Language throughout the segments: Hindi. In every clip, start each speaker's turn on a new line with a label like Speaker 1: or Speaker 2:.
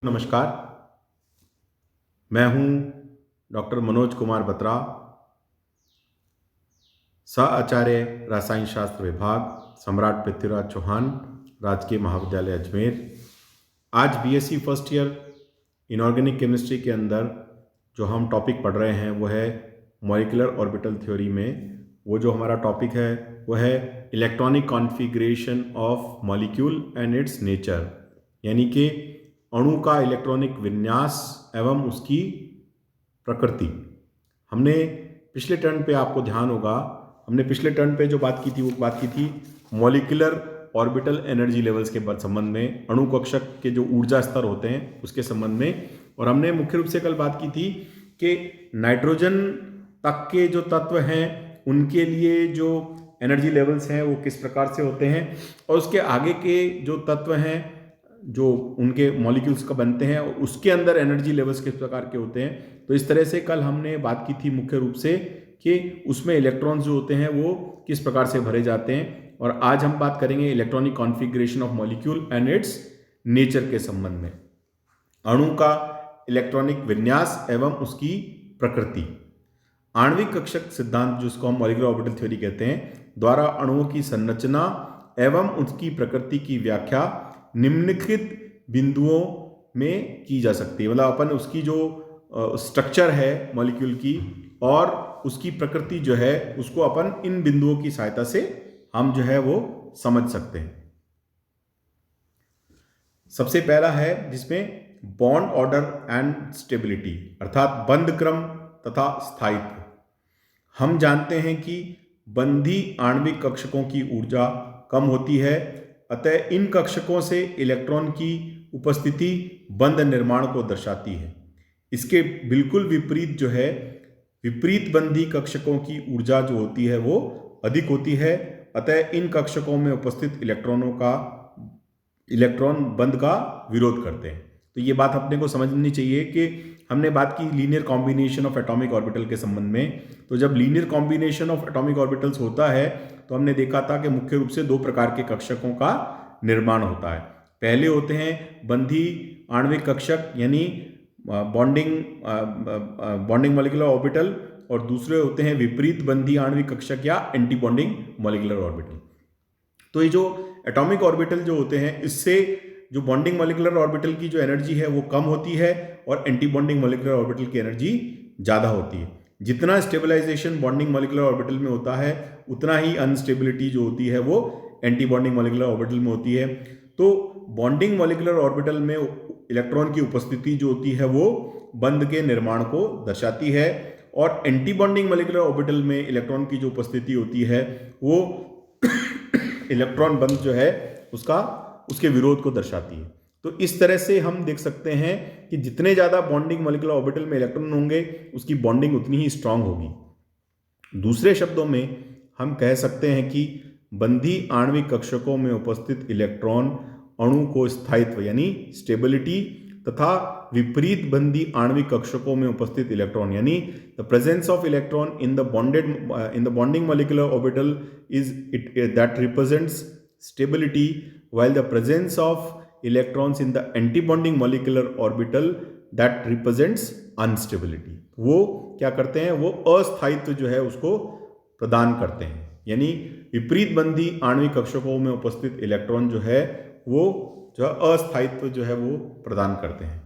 Speaker 1: नमस्कार। मैं हूं डॉक्टर मनोज कुमार बत्रा, सह आचार्य रसायन शास्त्र विभाग, सम्राट पृथ्वीराज चौहान, राजकीय महाविद्यालय अजमेर। आज BSc first year inorganic chemistry के अंदर जो हम टॉपिक पढ़ रहे हैं वो है मॉलिक्यूलर ऑर्बिटल थ्योरी में वो जो हमारा टॉपिक है वो है electronic configuration of molecule and it's nature, यानी कि अणु का इलेक्ट्रॉनिक विन्यास एवं उसकी प्रकृति। हमने पिछले टर्न पे, आपको ध्यान होगा, हमने पिछले टर्न पे जो बात की थी वो बात की थी मॉलिक्यूलर ऑर्बिटल एनर्जी लेवल्स के संबंध में, अणु कक्षक के जो ऊर्जा स्तर होते हैं उसके संबंध में। और हमने मुख्य रूप से कल बात की थी कि नाइट्रोजन तक के जो तत्व हैं उनके लिए जो एनर्जी लेवल्स हैं वो किस प्रकार से होते हैं, और उसके आगे के जो तत्व हैं जो उनके मॉलिक्यूल्स का बनते हैं उसके अंदर एनर्जी लेवल्स किस प्रकार के होते हैं। तो इस तरह से कल हमने बात की थी मुख्य रूप से कि उसमें इलेक्ट्रॉन्स जो होते हैं वो किस प्रकार से भरे जाते हैं। और आज हम बात करेंगे electronic configuration of molecule and it's nature के संबंध में, अणु का इलेक्ट्रॉनिक विन्यास एवं उसकी प्रकृति। आणविक कक्षक सिद्धांत, जिसको हम मॉलिक्यूलर ऑर्बिटल थ्योरी कहते हैं, द्वारा अणुओं की संरचना एवं उसकी प्रकृति की व्याख्या निम्नलिखित बिंदुओं में की जा सकती है। मतलब अपन उसकी जो स्ट्रक्चर है मॉलिक्यूल की और उसकी प्रकृति जो है उसको अपन इन बिंदुओं की सहायता से हम जो है वो समझ सकते हैं। सबसे पहला है जिसमें बॉन्ड ऑर्डर एंड स्टेबिलिटी, अर्थात बंध क्रम तथा स्थायित्व। हम जानते हैं कि बंधी आणविक कक्षकों की ऊर्जा कम होती है, अतः इन कक्षकों से इलेक्ट्रॉन की उपस्थिति बंध निर्माण को दर्शाती है। इसके बिल्कुल विपरीत जो है, विपरीत बंधी कक्षकों की ऊर्जा जो होती है वो अधिक होती है, अतः इन कक्षकों में उपस्थित इलेक्ट्रॉन बंध का विरोध करते हैं। तो ये बात अपने को समझनी चाहिए कि हमने बात की linear combination of atomic orbital के संबंध में। तो जब linear combination of atomic orbitals होता है तो हमने देखा था कि मुख्य रूप से दो प्रकार के कक्षकों का निर्माण होता है। पहले होते हैं बंधी आणविक कक्षक यानी बॉन्डिंग मॉलिक्यूलर ऑर्बिटल, और दूसरे होते हैं विपरीत बंधी आणविक कक्षक या एंटी बॉन्डिंग मॉलिक्यूलर ऑर्बिटल। तो ये जो एटॉमिक ऑर्बिटल जो होते हैं इससे जो बॉन्डिंग मॉलिक्यूलर ऑर्बिटल की जो एनर्जी है वो कम होती है और एंटी बॉन्डिंग मॉलिक्यूलर ऑर्बिटल की एनर्जी ज़्यादा होती है। जितना स्टेबलाइजेशन बॉन्डिंग मॉलिक्यूलर ऑर्बिटल में होता है उतना ही अनस्टेबिलिटी जो होती है वो एंटी बॉन्डिंग मॉलिक्यूलर ऑर्बिटल में होती है। तो बॉन्डिंग मॉलिक्यूलर ऑर्बिटल में इलेक्ट्रॉन की उपस्थिति जो होती है वो बंध के निर्माण को दर्शाती है, और एंटी बॉन्डिंग मॉलिक्यूलर ऑर्बिटल में इलेक्ट्रॉन की जो उपस्थिति होती है वो इलेक्ट्रॉन बंध जो है उसके विरोध को दर्शाती है। तो इस तरह से हम देख सकते हैं कि जितने ज़्यादा बॉन्डिंग मॉलिक्यूलर ऑर्बिटल में इलेक्ट्रॉन होंगे उसकी बॉन्डिंग उतनी ही स्ट्रांग होगी। दूसरे शब्दों में हम कह सकते हैं कि बंधी आणविक कक्षकों में उपस्थित इलेक्ट्रॉन अणु को स्थायित्व यानी स्टेबिलिटी तथा विपरीत बंधी आणविक कक्षकों में उपस्थित इलेक्ट्रॉन यानी the presence of electron in the bonding molecular orbital is that represents stability, while the presence of electrons in the anti-bonding molecular orbital that represents instability। वो क्या करते हैं, वो अस्थायित्व जो है उसको प्रदान करते हैं, यानी विपरीत बंधी आणविक कक्षकों में उपस्थित इलेक्ट्रॉन जो है वो जो अस्थायित्व जो है वो प्रदान करते हैं।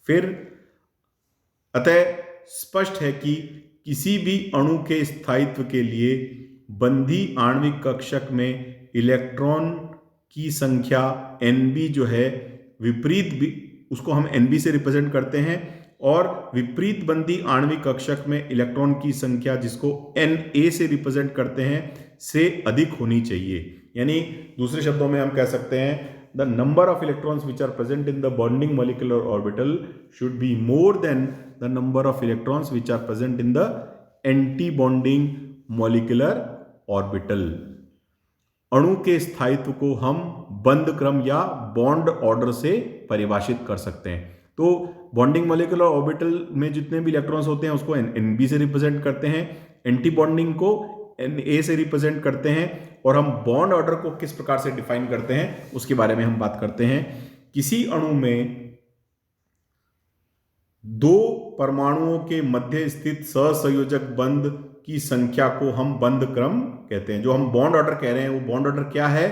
Speaker 1: फिर अतः स्पष्ट है कि किसी भी अणु के स्थायित्व के लिए बंधी आणविक कक्षक में इलेक्ट्रॉन की संख्या Nb जो है उसको हम Nb से रिप्रेजेंट करते हैं, और विपरीत बंधी आणविक कक्षक में इलेक्ट्रॉन की संख्या जिसको Na से रिप्रेजेंट करते हैं से अधिक होनी चाहिए। यानी दूसरे शब्दों में हम कह सकते हैं the number of electrons which are present in the bonding molecular orbital should be more than the number of electrons which are present in the anti bonding molecular orbital. अणु के स्थायित्व को हम बंध क्रम या बॉन्ड ऑर्डर से परिभाषित कर सकते हैं। तो बॉन्डिंग मॉलिक्यूलर ऑर्बिटल में जितने भी इलेक्ट्रॉन्स होते हैं उसको Nb से रिप्रेजेंट करते हैं, एंटी बॉन्डिंग को Na से रिप्रेजेंट करते हैं, और हम बॉन्ड ऑर्डर को किस प्रकार से डिफाइन करते हैं उसके बारे में हम बात करते हैं। किसी अणु में दो परमाणुओं के मध्य स्थित सहसंयोजक बंध की संख्या को हम बंध क्रम कहते हैं। जो हम बॉन्ड ऑर्डर कह रहे हैं वो बॉन्ड ऑर्डर क्या है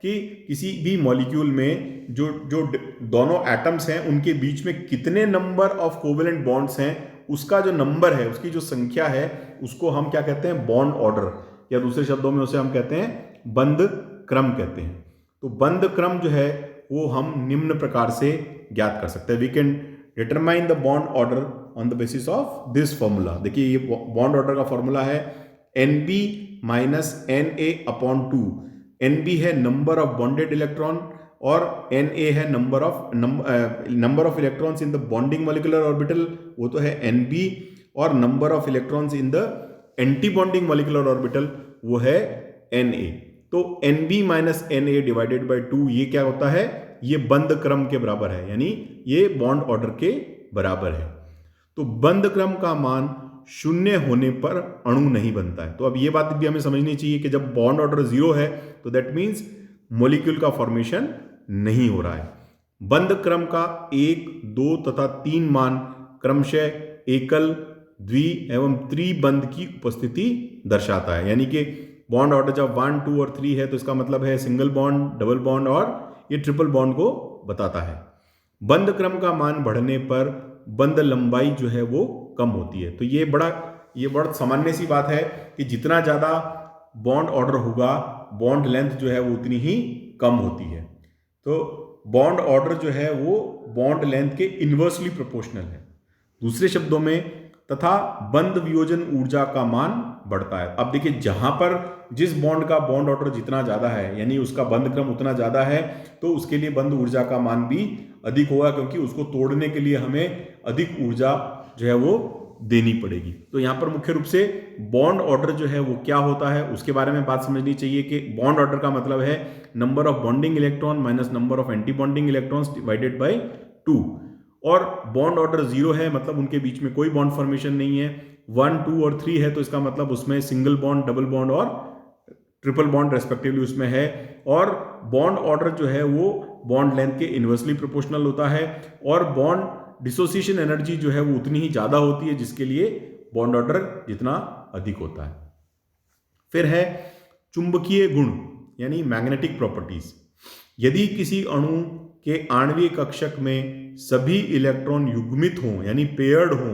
Speaker 1: कि किसी भी मॉलिक्यूल में जो जो दोनों एटम्स हैं उनके बीच में कितने नंबर ऑफ कोवेलेंट बॉन्ड्स हैं, उसका जो नंबर है, उसकी जो संख्या है, उसको हम क्या कहते हैं, बॉन्ड ऑर्डर, या दूसरे शब्दों में उसे हम कहते हैं बंध क्रम कहते हैं। तो बंध क्रम जो है वो हम निम्न प्रकार से ज्ञात कर सकते हैं। We can determine the bond order on the basis of this formula. देखिए ये बॉन्ड ऑर्डर का फॉर्मूला है NB minus NA upon 2। NB है नंबर ऑफ बॉन्डेड इलेक्ट्रॉन और Na है number of electrons in the bonding molecular orbital, वो तो है NB, और number of electrons in the anti bonding molecular orbital वो है Na। तो NB minus NA divided by 2 ये क्या होता है, ये बंध क्रम के बराबर है, यानी ये बॉन्ड ऑर्डर के बराबर है। तो बंध क्रम का मान शून्य होने पर अणु नहीं बनता है। तो अब ये बात भी हमें समझनी चाहिए कि जब बॉन्ड ऑर्डर 0 है तो दैट मीन्स मॉलिक्यूल का फॉर्मेशन नहीं हो रहा है। बंध क्रम का 1, 2 तथा 3 मान क्रमशः एकल, द्वि एवं त्रिबंध की उपस्थिति दर्शाता है। यानी कि बॉन्ड ऑर्डर जब 1, 2 और 3 है तो इसका मतलब है सिंगल बॉन्ड, डबल बॉन्ड और ये ट्रिपल बॉन्ड को बताता है। बंध क्रम का मान बढ़ने पर बंध लंबाई जो है वो कम होती है। तो ये बड़ा सामान्य सी बात है कि जितना ज़्यादा बॉन्ड ऑर्डर होगा बॉन्ड लेंथ जो है वो उतनी ही कम होती है। तो बॉन्ड ऑर्डर जो है वो बॉन्ड लेंथ के इन्वर्सली प्रोपोर्शनल है। दूसरे शब्दों में तथा बंध वियोजन ऊर्जा का मान बढ़ता है। अब देखिए जहां पर जिस बॉन्ड का बॉन्ड ऑर्डर जितना ज़्यादा है यानी उसका बंध क्रम उतना ज़्यादा है तो उसके लिए बंध ऊर्जा का मान भी अधिक होगा, क्योंकि उसको तोड़ने के लिए हमें अधिक ऊर्जा जो है वो देनी पड़ेगी। तो यहाँ पर मुख्य रूप से बॉन्ड ऑर्डर जो है वो क्या होता है उसके बारे में बात समझनी चाहिए कि बॉन्ड ऑर्डर का मतलब है number of bonding electron minus number of anti bonding electrons divided by 2। और बॉन्ड ऑर्डर 0 है मतलब उनके बीच में कोई बॉन्ड फॉर्मेशन नहीं है। 1, 2 और 3 है तो इसका मतलब उसमें सिंगल बॉन्ड, डबल बॉन्ड और ट्रिपल बॉन्ड रेस्पेक्टिवली उसमें है। और बॉन्ड ऑर्डर जो है वो बॉन्ड लेंथ के इन्वर्सली प्रोपोर्शनल होता है और बॉन्ड डिसोसिएशन एनर्जी जो है वो उतनी ही ज्यादा होती है जिसके लिए बॉन्ड ऑर्डर जितना अधिक होता है। फिर है चुंबकीय गुण यानी मैग्नेटिक प्रॉपर्टीज। यदि किसी अणु के आणविक कक्षक में सभी इलेक्ट्रॉन युग्मित हों यानी पेयर्ड हों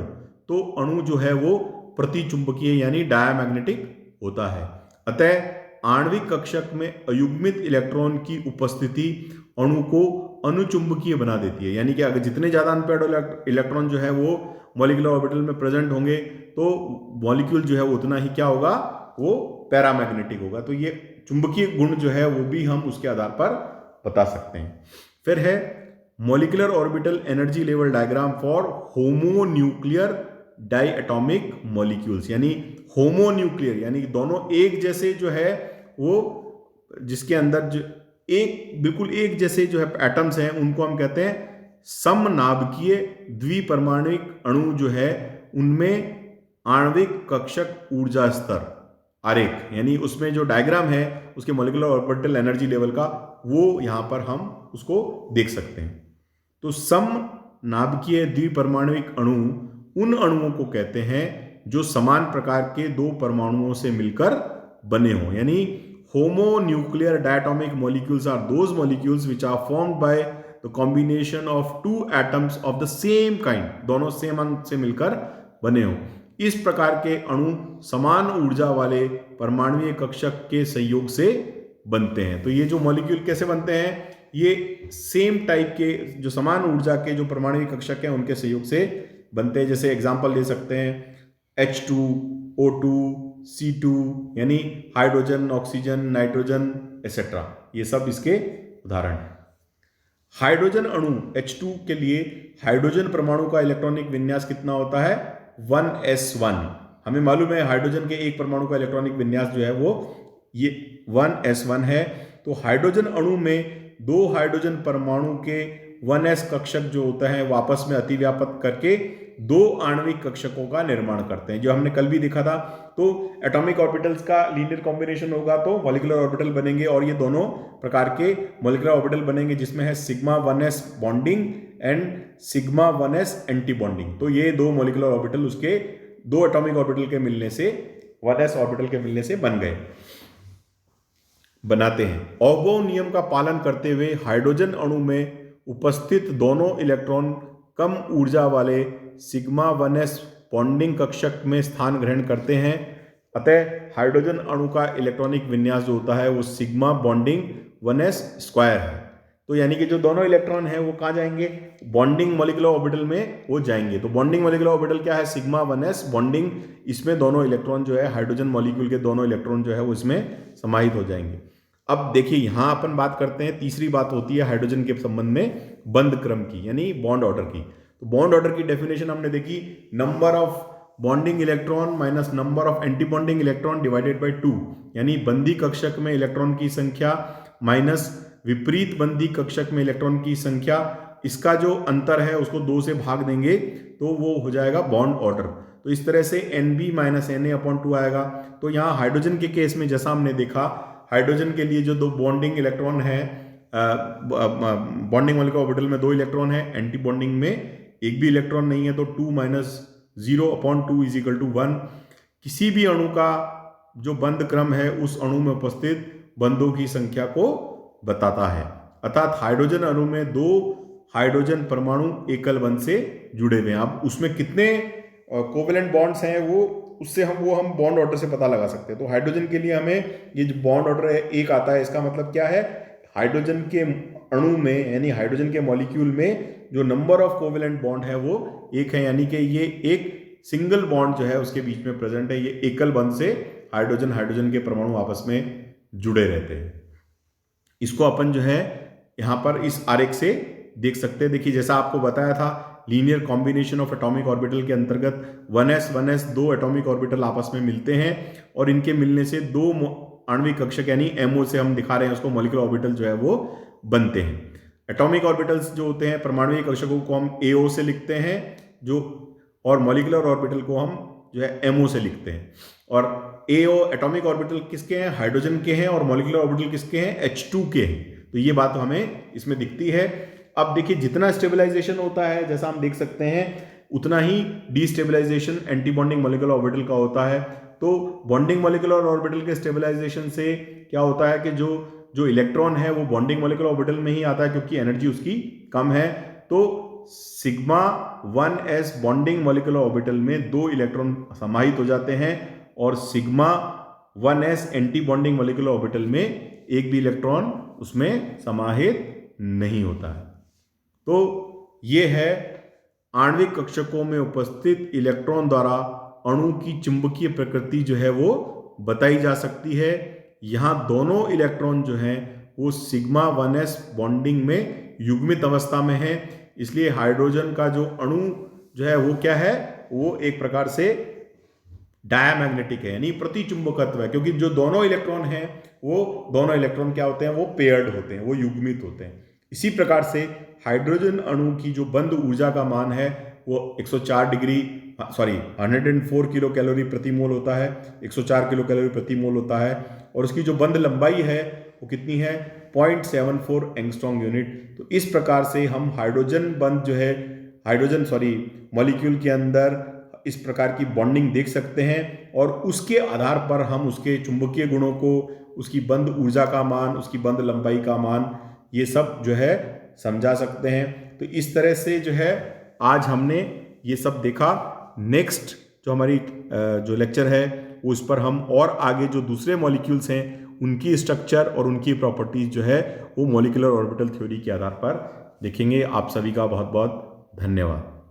Speaker 1: तो अणु जो है वो प्रतिचुंबकीय यानी डायमैग्नेटिक होता है। अतः आणविक कक्षक में अयुग्मित इलेक्ट्रॉन की उपस्थिति अणु को अनुचुंबकीय बना देती है। यानी कि अगर जितने ज्यादा अनपेयर्ड इलेक्ट्रॉन जो है वो मॉलिक्यूलर ऑर्बिटल में प्रेजेंट होंगे तो मॉलिक्यूल जो है वो उतना ही क्या होगा, वो पैरामैग्नेटिक होगा। तो ये चुंबकीय गुण जो है वो भी हम उसके आधार पर बता सकते हैं। फिर है molecular orbital energy level diagram for homonuclear diatomic molecules. यानी होमोन्यूक्लियर यानी दोनों एक जैसे जो है वो जिसके अंदर जो बिल्कुल एक जैसे जो है एटम्स हैं उनको हम कहते हैं समनाभिकीय द्विपरमाणुक अणु जो है उनमें आणविक कक्षक ऊर्जा स्तर आरेख यानी उसमें जो डायग्राम है उसके मॉलिक्यूलर ऑर्बिटल एनर्जी लेवल का वो यहां पर हम उसको देख सकते हैं। तो समनाभिकीय द्विपरमाणुक अणु उन अणुओं को कहते हैं जो समान प्रकार के दो परमाणुओं से मिलकर बने हों। यानी homonuclear diatomic molecules are those molecules which are formed by the combination of two atoms of the same kind, दोनों सेम अणु से मिलकर बने हों। इस प्रकार के अणु समान ऊर्जा वाले परमाणुीय कक्षक के संयोग से बनते हैं। तो ये जो मॉलिक्यूल कैसे बनते हैं, ये सेम टाइप के जो समान ऊर्जा के जो परमाणुीय कक्षक हैं उनके सहयोग से बनते हैं। जैसे एग्जांपल दे सकते हैं H2, O2, C2 यानी हाइड्रोजन, ऑक्सीजन, नाइट्रोजन एसेट्रा, ये सब इसके उदाहरण हैं। हाइड्रोजन अणु H2 के लिए हाइड्रोजन परमाणु का इलेक्ट्रॉनिक विन्यास कितना होता है, 1s1। हमें मालूम है हाइड्रोजन के एक परमाणु का इलेक्ट्रॉनिक विन्यास जो है वो ये 1s1 है। तो हाइड्रोजन अणु में दो हाइड्रोजन परमाणु के 1s कक्षक जो होता है वो आपस में अतिव्यापक करके दो आणविक कक्षकों का निर्माण करते हैं, जो हमने कल भी देखा था। तो एटॉमिक ऑर्बिटल्स का लीनियर कॉम्बिनेशन होगा तो मॉलिक्यूलर ऑर्बिटल बनेंगे और ये दोनों प्रकार के मॉलिक्यूलर ऑर्बिटल बनेंगे जिसमें है sigma 1s bonding and sigma 1s anti bonding. तो ये दो मॉलिक्यूलर ऑर्बिटल उसके दो एटॉमिक ऑर्बिटल के मिलने से 1s ऑर्बिटल के मिलने से बनाते हैं। ऑर्गो नियम का पालन करते हुए हाइड्रोजन अणु में उपस्थित दोनों इलेक्ट्रॉन कम ऊर्जा वाले सिग्मा 1s बॉन्डिंग कक्षक में स्थान ग्रहण करते हैं। अतः हाइड्रोजन अणु का इलेक्ट्रॉनिक विन्यास जो होता है वो सिग्मा बॉन्डिंग 1s स्क्वायर है। तो यानी कि जो दोनों इलेक्ट्रॉन हैं वो कहाँ जाएंगे, बॉन्डिंग मॉलिक्यूलर ऑर्बिटल में वो जाएंगे। तो बॉन्डिंग मॉलिक्यूलर ऑर्बिटल क्या है, सिग्मा 1s बॉन्डिंग, इसमें दोनों इलेक्ट्रॉन जो है हाइड्रोजन मॉलिक्यूल के दोनों इलेक्ट्रॉन जो है वो इसमें समाहित हो जाएंगे। अब देखिए यहाँ अपन बात करते हैं, तीसरी बात होती है हाइड्रोजन के संबंध में बंध क्रम की, यानी बॉन्ड ऑर्डर की। तो बॉन्ड ऑर्डर की डेफिनेशन हमने देखी, number of bonding electron minus number of anti bonding electron divided by 2, यानी बंदी कक्षक में इलेक्ट्रॉन की संख्या माइनस विपरीत बंदी कक्षक में इलेक्ट्रॉन की संख्या, इसका जो अंतर है उसको 2 से भाग देंगे तो वो हो जाएगा बॉन्ड ऑर्डर। तो इस तरह से NB माइनस Na/2 आएगा। तो यहाँ हाइड्रोजन के केस में जैसा हमने देखा, हाइड्रोजन के लिए जो दो बॉन्डिंग इलेक्ट्रॉन है, बॉन्डिंग मॉलिक्यूलर ऑर्बिटल में 2 इलेक्ट्रॉन है, एंटी बॉन्डिंग में एक भी इलेक्ट्रॉन नहीं है, तो 2 माइनस 0/2 इज इक्वल टू 1। किसी भी अणु का जो बंध क्रम है उस अणु में उपस्थित बंधों की संख्या को बताता है। अर्थात हाइड्रोजन अणु में 2 हाइड्रोजन परमाणु एकल बंध से जुड़े हुए हैं। अब उसमें कितने कोवेलेंट बॉन्ड्स हैं वो उससे हम बॉन्ड ऑर्डर से पता लगा सकते हैं। तो हाइड्रोजन के लिए हमें ये जो बॉन्ड ऑर्डर है 1 आता है, इसका मतलब क्या है, हाइड्रोजन के अणु में यानी हाइड्रोजन के मॉलिक्यूल में जो नंबर ऑफ कोवेलेंट बॉन्ड है वो 1 है, यानी कि ये एक सिंगल बॉन्ड जो है उसके बीच में प्रेजेंट है। ये एकल बंध से हाइड्रोजन के परमाणु आपस में जुड़े रहते हैं। इसको अपन जो है यहाँ पर इस आरेख से देख सकते हैं। देखिए जैसा आपको बताया था, linear combination of atomic orbital के अंतर्गत 1s 2 एटॉमिक ऑर्बिटल आपस में मिलते हैं और इनके मिलने से 2 आणविक कक्षक यानी MO से हम दिखा रहे हैं उसको मॉलिक्यूलर ऑर्बिटल जो है वो बनते हैं। एटॉमिक ऑर्बिटल्स जो होते हैं परमाणुक कक्षकों को हम AO से लिखते हैं जो, और मॉलिक्यूलर ऑर्बिटल को हम जो है MO से लिखते हैं। और AO एटॉमिक ऑर्बिटल किसके हैं, हाइड्रोजन के हैं, और मॉलिक्यूलर ऑर्बिटल किसके हैं, H2 के हैं। तो ये बात हमें इसमें दिखती है। अब देखिए जितना स्टेबलाइजेशन होता है जैसा हम देख सकते हैं उतना ही destabilisation anti bonding molecular orbital का होता है। तो बॉन्डिंग मॉलिक्यूलर ऑर्बिटल के स्टेबलाइजेशन से क्या होता है कि जो इलेक्ट्रॉन है वो बॉन्डिंग मॉलिक्यूलर ऑर्बिटल में ही आता है क्योंकि एनर्जी उसकी कम है। तो sigma 1s bonding molecular orbital में 2 इलेक्ट्रॉन समाहित हो जाते हैं और sigma 1s anti bonding molecular orbital में एक भी इलेक्ट्रॉन उसमें समाहित नहीं होता है। तो ये है आणविक कक्षकों में उपस्थित इलेक्ट्रॉन द्वारा अणु की चुंबकीय प्रकृति जो है वो बताई जा सकती है। यहाँ दोनों इलेक्ट्रॉन जो हैं वो सिग्मा 1s बॉन्डिंग में युग्मित अवस्था में है, इसलिए हाइड्रोजन का जो अणु जो है वो क्या है, वो एक प्रकार से डायमैग्नेटिक है यानी प्रतिचुंबकत्व है, क्योंकि जो दोनों इलेक्ट्रॉन हैं वो दोनों इलेक्ट्रॉन क्या होते हैं, वो पेयर्ड होते हैं, वो युग्मित होते हैं। इसी प्रकार से हाइड्रोजन अणु की जो बंध ऊर्जा का मान है वो 104 किलो कैलोरी प्रति मोल होता है, 104 किलो कैलोरी प्रति मोल होता है। और उसकी जो बंध लंबाई है वो कितनी है, 0.74 एंगस्ट्रॉम यूनिट। तो इस प्रकार से हम हाइड्रोजन बंध जो है मॉलिक्यूल के अंदर इस प्रकार की बॉन्डिंग देख सकते हैं और उसके आधार पर हम उसके चुंबकीय गुणों को, उसकी बंध ऊर्जा का मान, उसकी बंध लंबाई का मान, ये सब जो है समझा सकते हैं। तो इस तरह से जो है आज हमने ये सब देखा। नेक्स्ट जो हमारी जो लेक्चर है वो इस पर हम और आगे जो दूसरे मॉलिक्यूल्स हैं उनकी स्ट्रक्चर और उनकी प्रॉपर्टीज जो है वो मॉलिक्यूलर ऑर्बिटल थ्योरी के आधार पर देखेंगे। आप सभी का बहुत बहुत धन्यवाद।